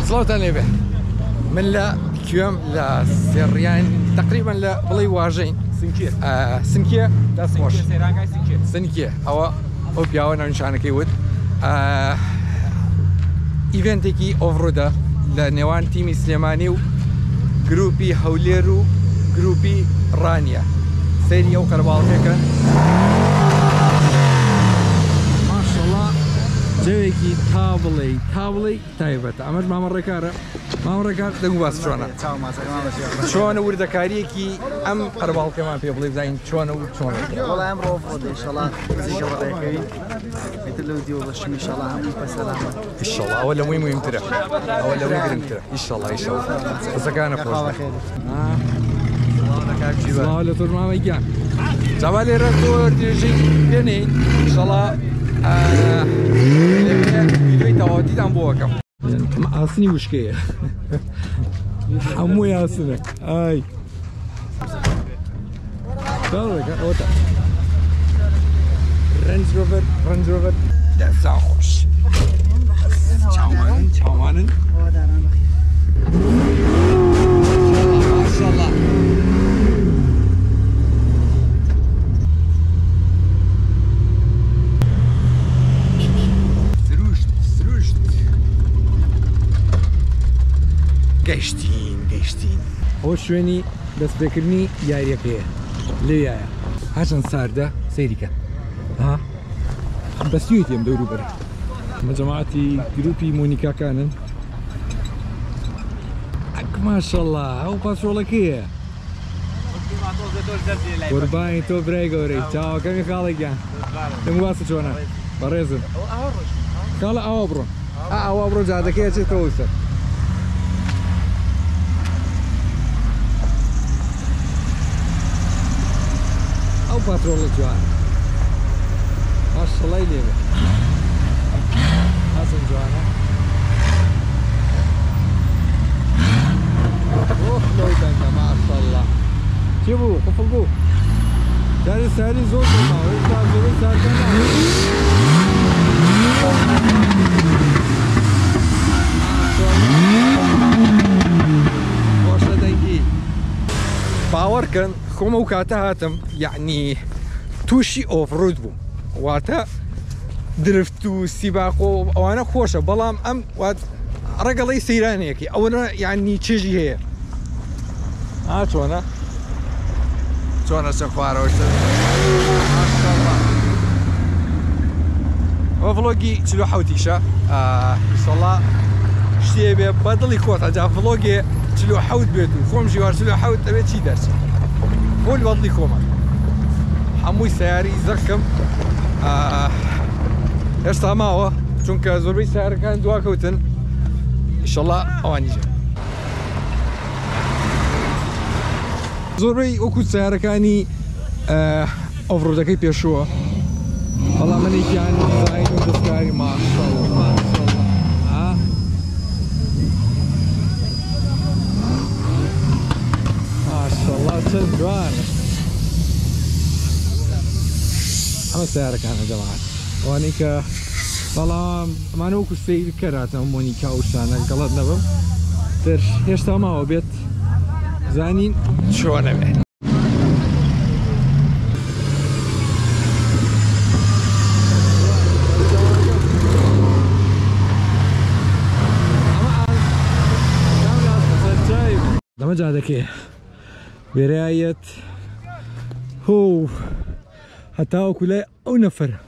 سڵاوتان لێبێ من لە کوێم لە سێڕیان تقریبان لە بڵێ واژەین سنکیە دەستخۆش سنکیە ئەوە ئەو پیاوە ناونیشانەکەی وت ئیڤنتێکی ئۆڤڕۆدا لە نێوان تیمی سلێمانی و گروپی هەولێر و گروپی ڕانیە سەیری ئەو قەرەباڵغەکەن ماشەڵڵا جەوێکی تاوڵەی تایبەتە ئەمەش مامەڕێکارە مامەڕێکار دەنگ باس چۆنە وردەکاریەکی ئەم قەرەباڵغەکەمان پێ بڵێ بزانین چۆنە و چۆنە والله ئەمڕۆ ئینشەڵڵا زیگەڕێکەوی ئیتر لەو دیوەڵەشم ئینشەڵڵا هەمووی بەسەلامە ئینشەڵڵا ئەوە لەمووی مهمترە ئەوە لەمووی گرنگترە ئینشەڵڵا قسەکانە خۆش سڵاو لە تۆ مامەی گیان جاوا لێرە زۆر درێژەی پێنین ئینشەڵڵا ویدیۆی تەواوەتیتان بۆ وەکەم ئاسنی وشکەیە هەمووی ئاسنە ئای ئەوەتە رنج ڕۆڤەر دەسا خۆش چاوانن ماشەڵڵا گەشتین ئەوە شوێنی دەستپێکردنی یاریەکەیە لێیایە هەرچەند ساردە سەیریکە بەسیوی تێم دەور و بەرە ئەمە جەماعەتی گروپی مۆنیکاکانن ماشەڵڵا ئەو پاسۆڵەکەیە قوربانی تۆ برای گەورەی چاوەکەمی خاڵێکیان دەنگ باسە چۆنە بەڕێزم خاڵە ئاوا بڕۆ ئاوا بڕۆ جادەکەیە چێتەوە سەر ئەو پاترۆڵە جوان ماشەڵڵای لێبێ ئاسن جوانە لەوی دەنگە ماشەڵڵا چی بوو قوفڵ بوو جاری ساری زۆر بماوە هێشتا زۆرەی ساردە خۆشە دەنگی باوەڕکەن خۆمە و کاتە هاتم یعنی تووشی ئۆفڕود بوو واتە درفت و سیباق و ئەوانە خۆشە بەڵام ئەم ڕێگەڵی سەیرانەیەکی ئەوەنە یعنی چێژی هەیە چۆنە چە خوارەوەشتر ئەوە ڤڵۆگی 47 ئینشەڵڵا شتێ بێ بەدڵی خۆت ئەجا ڤڵۆگێ 47 بێت و خۆم ژیوار 47 دەبێت چی دەرچێت بۆ بەدڵی خۆمان هەمووی سیاری زەخم هێشتا ماوە چونکە زۆربەی سیارەکان دواکەوتن ئینشەڵڵا ئەوانیژە زۆربەی وەکو سیارەکانی ئۆڤڕۆدەکەی پێشووە بەڵام منێکیان دیزاین و دەستکاری ماشەڵڵا ماشەڵڵا چەند جوانە ئەمە سیارەکانە جەماعەت ئەوانەی کە بەڵام ئەمانە وەکو سەیر کەراتەوە مۆنیکا و شانە گەڵەت نەبم تر هێشتا ماوە بێت زانین چۆنە بێت دەمە جادەکەیە وێرایەت هۆ هەتا وەکو لای ئەو نەفەرە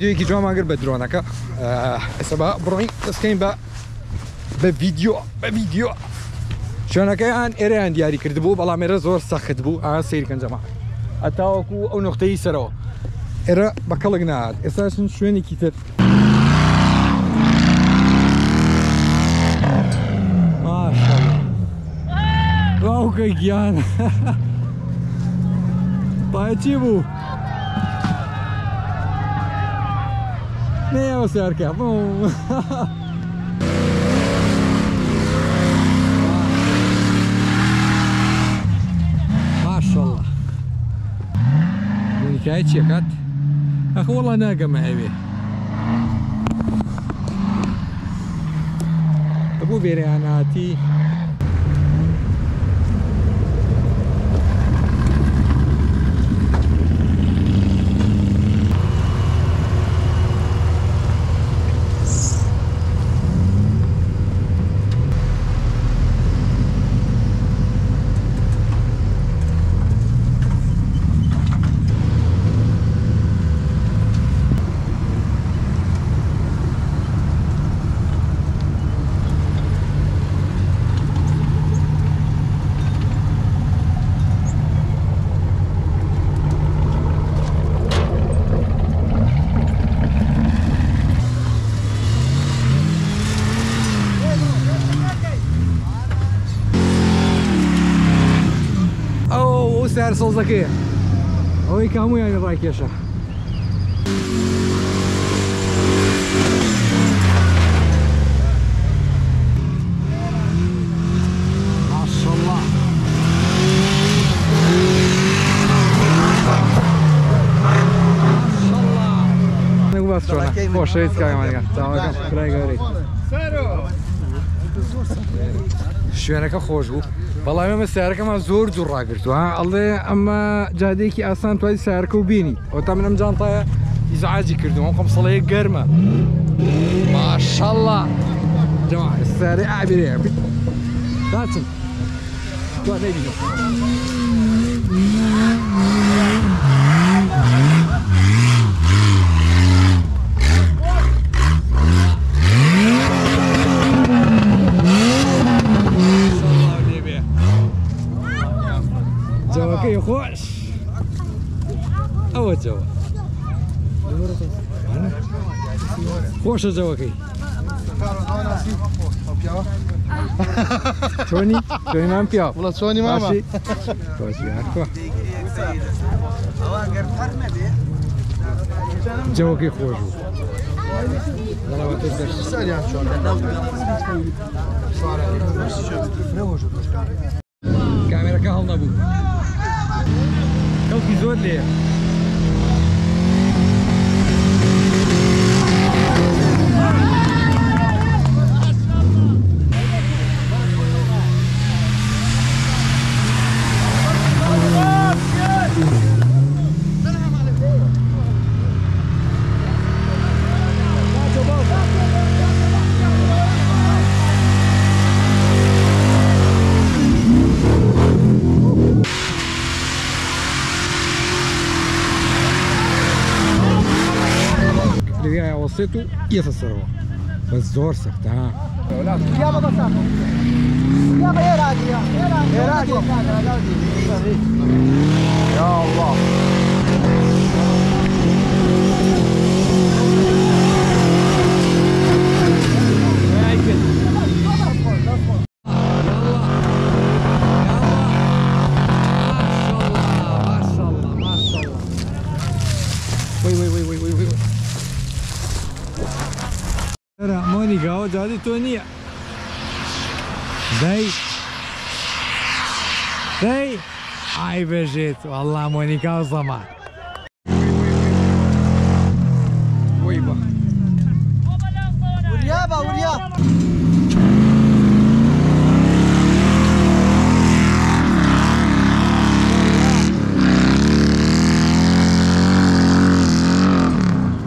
جوێکی جواماگر بە درۆنەکە ئێستا بە بڕۆین دەستکەین بە ڤیدیۆ شوێنەکەیان ئێرەیان دیاری کردبوو بەڵام ئێرە زۆر سەخت بوو ئا سیرکەن جەما ئەتاوەکو ئەو نقطەی سەرەوە ئێرە بە کەڵک نهات ئێستا چون شوێنێکی تر ماشەڵڵا واوکە گیان باەتی بوو نەیەوە سیارکە ماشەڵڵا مونیکای چیەکات ئەخ وەڵا ناگەمە ئەوێ بوو بێرەیاناتی سعر سۆزەکەیە ئەوەی کامویانی ڕاکێشە ماشەڵڵا باس چۆنە خۆشە هیچ کاگەمانگە چاوەکەم فرای گەورەی شوێنەکە خۆش بوو بەڵام ئێمە سیارەکەمان زۆر دوور ڕاگرتووە ئەڵێ ئەمە جادەیەکی ئاسان توای سیارەکە و بینیت ئەوتا من ئەم جانتایە ئیزعاجی کردووە ئەم قەمسەڵەیە گەرمە ماشەڵڵا جەما سیارەی ئابێرەیە داچن تو نەبینم جوەکەی خۆش ئەوە جەوە خۆشە جەوەکەی چۆنی چۆنیمان پیا وڵە چۆنی ماما جەوەکەی خۆش بوو کامێرەکە هەڵ نەبوو کەڵکی زۆر لێیە وصيته يتصرف بس زور سخت ها يابا بصح يابا ايه راجي ايه راجي يا الله مونيكا هو جادي تونية داي هاي بجيت والله مونيكا وصمع ويبا وريابا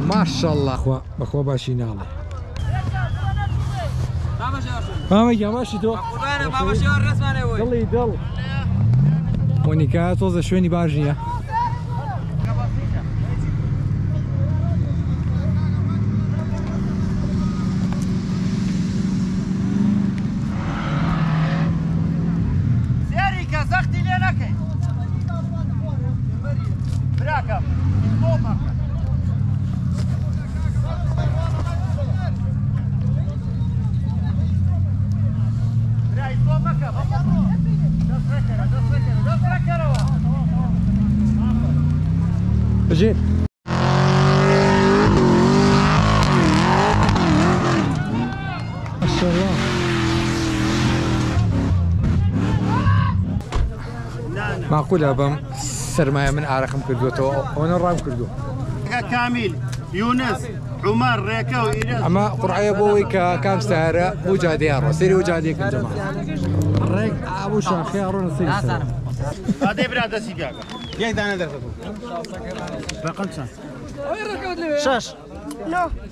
ما شاء الله اخوة باشي نالي ماما يا ماشي تو ماما شو الرسمة وي ضل يضل مونيكا توزع شويني باجية اجي ما شاء الله. معقولة بم سرمایه من ئارەقم کردوێتەوە ئەوە ڕام کردو. كامل يونس عمر ريكا وإيران ئەمە قوڕعەیە بۆەوەی کە کام سارە بۆ جادەیە ڕۆ سێری و جادەیەکم جەما ڕێک ئابوو شاخەیە ڕۆنە سێری سەر. هذا براد سيجاكا يا دانا درتو رقم شاش شاش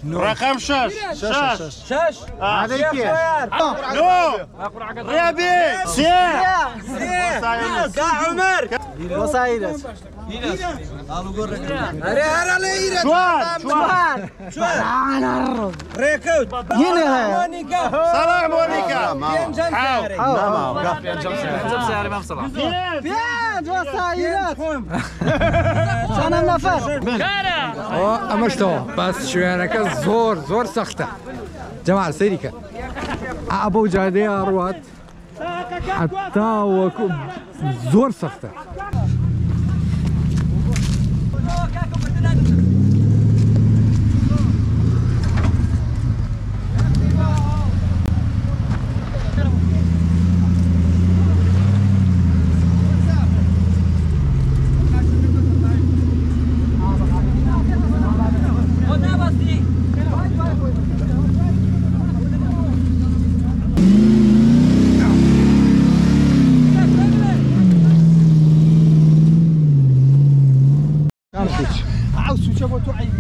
رقم شاش هذا كيف نو ريابي سير عمر وسايدس شوان ريكوت هنا صلاح مونيكا بيان وسايدس انا نفر ئەمە شتەوە باس شوێنەکە زۆر سەختە جەماعە سەیریکە ئابە و جادەیە ڕوات حتا وەکو زۆر سەختە.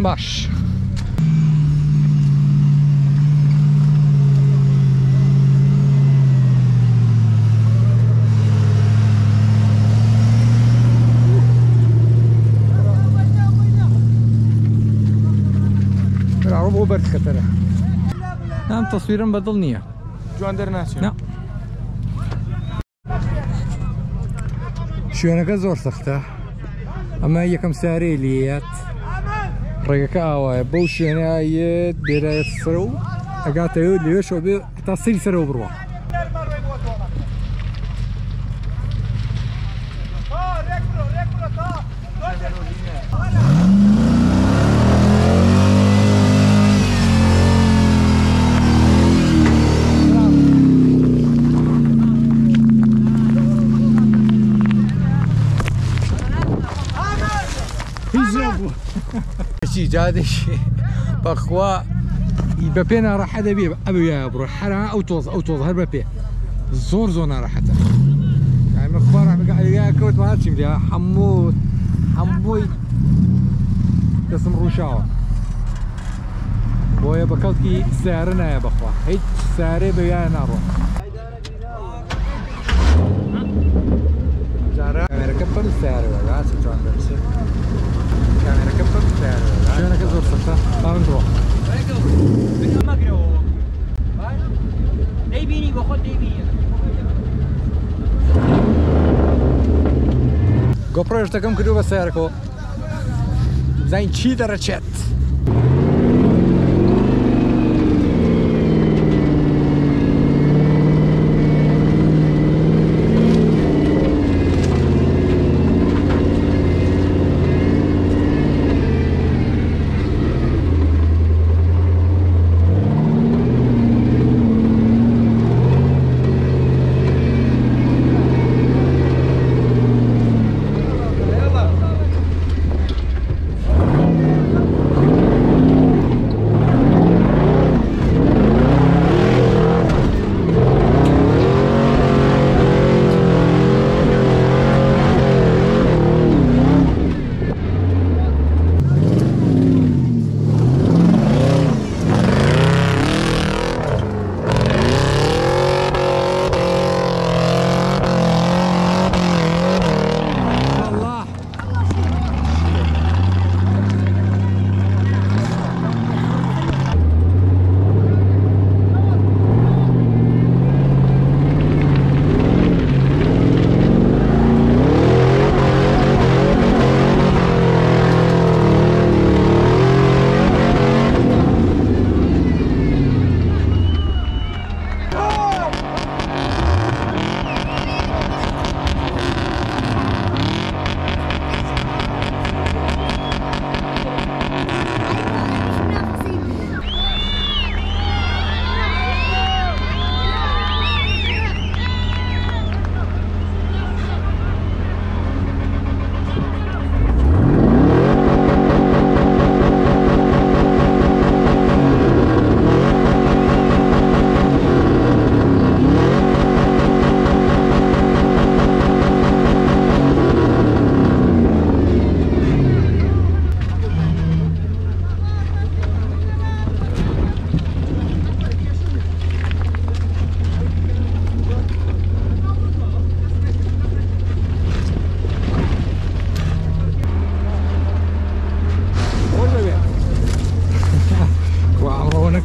باش العرب هو برد خطره. نعم تصويرا بدل نية جوان درناسيون نعم شوێنەکە زۆر سەختە ئەمە یەکەم سارەی لێیات ڕێگەکە ئاوایە بەو شوێنایەت بێرایەت سەر و ئەگاتەوە لێوێشەوە بێ تا سەری سەرەوە بڕوە. شي جادشي بخوا بپێ ناڕەحەت دەبێ ئەبێ بڕۆ حرا ئەو تۆز هەر بەپێ زۆر ناڕەحەتە ئەمە خوا ڕحمەکە کەوتمە هەرچیم لێ هەمووی دەسم ڕووشاوە بۆیە بە کەڵکی سیارە نایە بەخوا هیچ سارێ بەویایە ناڕۆ. جارە کامێرەکە بەر سیارەوە ڕاستە جوان دەرچێت کامێرەکە بەر سیارەوە شوێنەکە زۆر سەختە با من بڕۆ. دەیبینی بۆ خۆت دەیبینی گۆپڕۆ شتەکەم کردو بە سیارەکەەوە زین چی دەڕەچێت.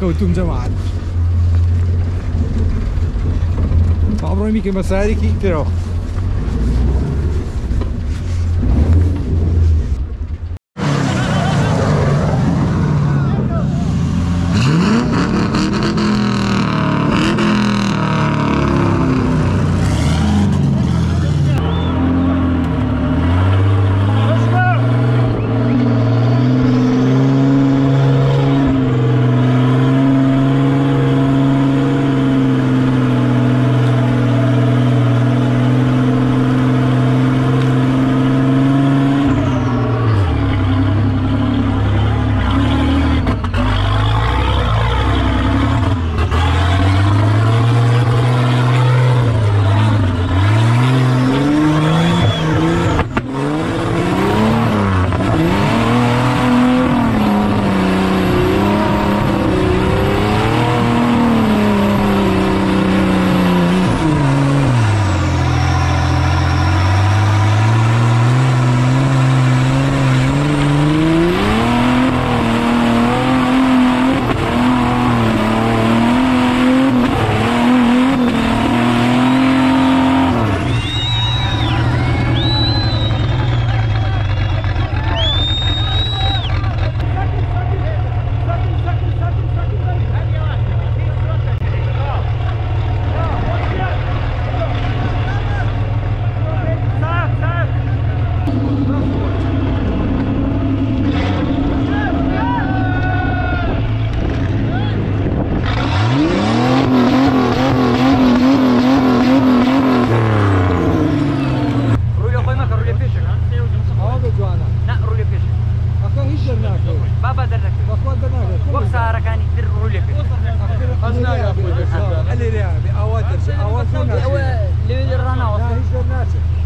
كوتوم جماعة عبرو ميكي مساريكي ترى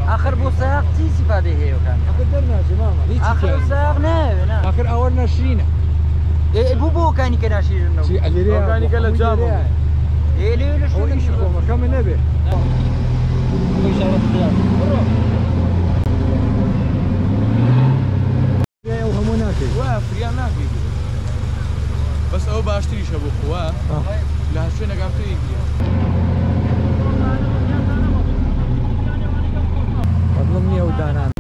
آخر بوساق تيسي فادي هي وكان قدرنا ماما آخر بوساق نعم آخر أول ناشرينا بوبو كاني كناشير النوم شيء اللي ريا كاني كلا جابو إيه ليه هو إيش كوما كم نبي يا وهموناك وافريا ناكي بس أو باشتري شبو خواه لا شو نقام تيجي أظلمني ودانا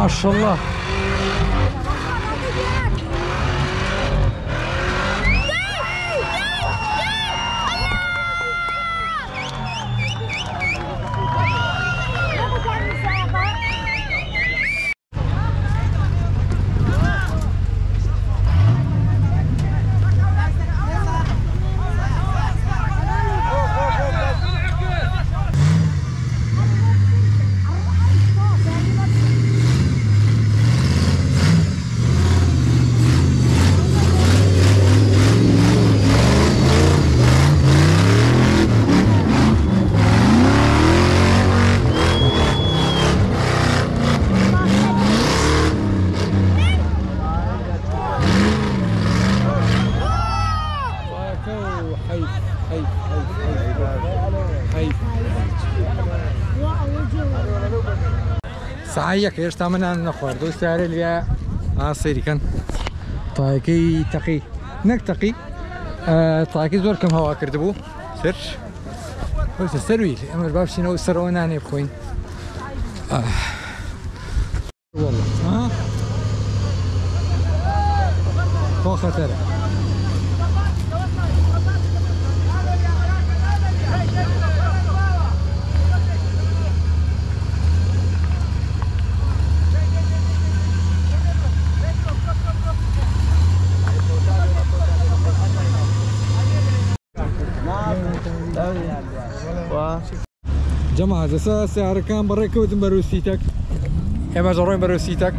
ما شاء الله سعيك ايش تامنا نخوردو سعر اللي عصيري كان طايكي تقي نك طايكي زور كم هوا كردبو سيرش بس السرويل امر باب شنو سروناني بخوين والله ها فوق خطر جماعة زي سعر كان برا كوتن بروسيتك اما جروين بروسيتك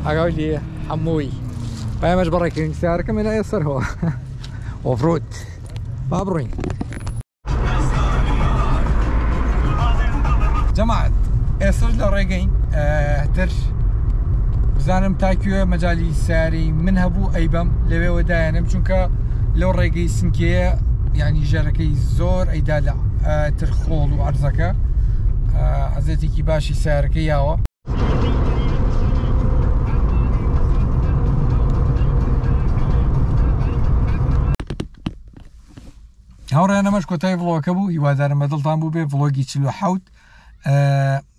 اقول لي حموي بايماش برا كين سعر كم لا يصير هو اوفرود بابروين ئێستش لە ڕێگەین تر بزانم تاکوێ مەجای ساری من هەبوو ئەیبەم لەوێوەدایەنم چونکە لەو ڕێگەی سنکەیە یعنی ژەرەکەی زۆر ئەیدا لە تر خۆڵ و عەرزەکە عەزێتێکی باشی سیارەکە یاوە. هاوڕێنەمەش کۆتای ڤڵۆگەکە بوو، هیوادارم بەدڵتان بوو بێ ڤڵۆگی 47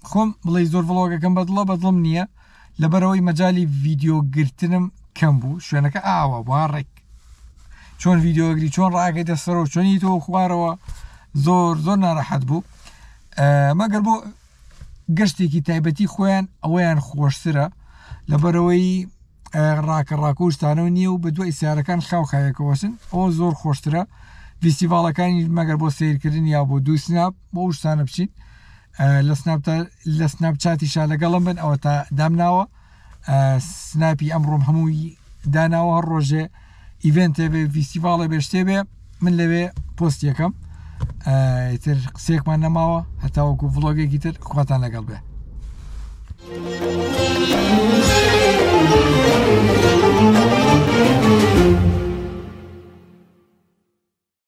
خۆم بڵێ زۆر ڤڵۆگەکەم بەدڵم نییە لەبەرەوەی مەجای ڤیددیۆگرتنم کەم بوو، شوێنەکە ئاوە بوارڕێک چۆن ڤیددیۆگری چۆن ڕاکەیتە سەرەوە چۆنی تۆ خوارەوە زۆر ناڕەحەت بوو، مەگەر بۆ گەشتێکی تایبەتی خۆیان ئەوەیان خۆشترە لەبەرەوەی ڕاکەڕاکۆشتانەوە نییە و بە دوای سیارەکان خاوخایەکەوەسن ئەوە زۆر خۆشترە. فیستیڤاڵەکانی مەگەر بۆ سیرکردن یا بۆ دوو سناپ بۆ شتانە بچین لە سناپچاتیشا لەگەڵم بن ئەوە تا دامناوە سناپی ئەمڕۆم هەمووی داناوە هەر ڕۆژێ ئیڤنتێ بێ فیستیڤاڵە بێ شتێ بێ من لەوێ پۆست یەکەم تر قسێکمان نەماوە هەتاوەکو ڤڵۆگێکی تر خواتان لەگەڵ بێ.